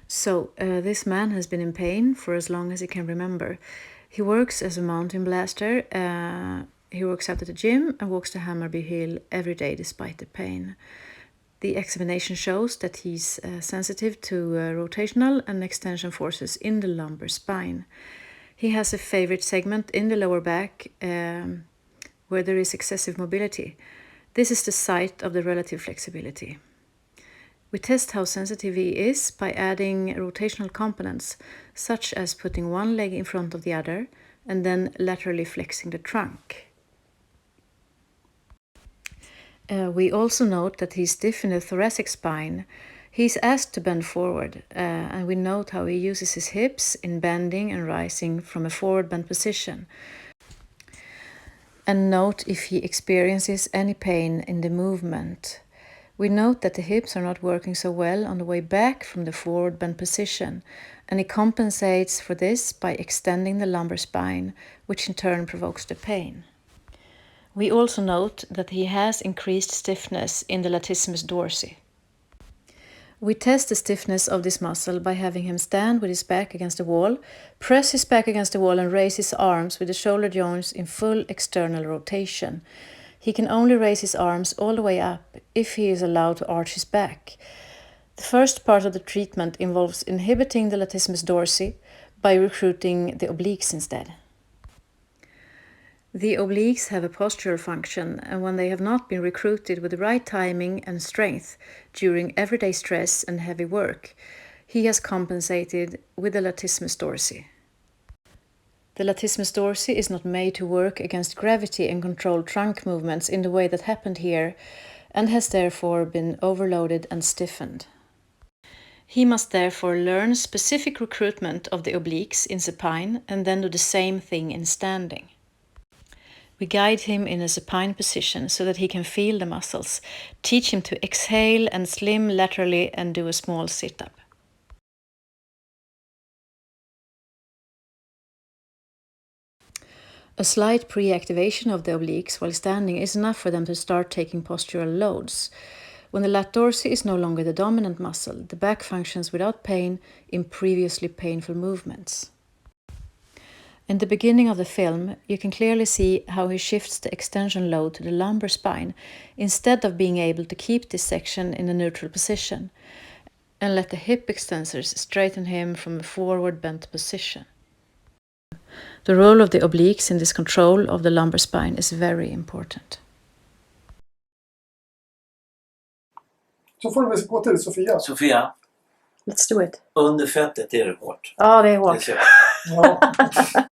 So, this man has been in pain for as long as he can remember. He works as a mountain blaster, he works out at the gym and walks the Hammerby Hill every day despite the pain. The examination shows that he's sensitive to rotational and extension forces in the lumbar spine. He has a favorite segment in the lower back where there is excessive mobility. This is the site of the relative flexibility. We test how sensitive he is by adding rotational components, such as putting one leg in front of the other and then laterally flexing the trunk. We also note that he's stiff in the thoracic spine. He's asked to bend forward, and we note how he uses his hips in bending and rising from a forward bent position. And note if he experiences any pain in the movement. We note that the hips are not working so well on the way back from the forward bent position, and he compensates for this by extending the lumbar spine, which in turn provokes the pain. We also note that he has increased stiffness in the latissimus dorsi. We test the stiffness of this muscle by having him stand with his back against the wall, press his back against the wall and raise his arms with the shoulder joints in full external rotation. He can only raise his arms all the way up if he is allowed to arch his back. The first part of the treatment involves inhibiting the latissimus dorsi by recruiting the obliques instead. The obliques have a postural function, and when they have not been recruited with the right timing and strength during everyday stress and heavy work, he has compensated with the latissimus dorsi. The latissimus dorsi is not made to work against gravity and control trunk movements in the way that happened here, and has therefore been overloaded and stiffened. He must therefore learn specific recruitment of the obliques in supine and then do the same thing in standing. We guide him in a supine position so that he can feel the muscles, teach him to exhale and slim laterally and do a small sit-up. A slight pre-activation of the obliques while standing is enough for them to start taking postural loads. When the lat dorsi is no longer the dominant muscle, the back functions without pain in previously painful movements. In the beginning of the film, you can clearly see how he shifts the extension load to the lumbar spine instead of being able to keep this section in a neutral position, and let the hip extensors straighten him from a forward bent position. The role of the obliques in this control of the lumbar spine is very important. Så får du gå till Sofia. Sofia, Let's do it. under fettet är det hårt. Ja, det är hårt. Det ser jag. Ja.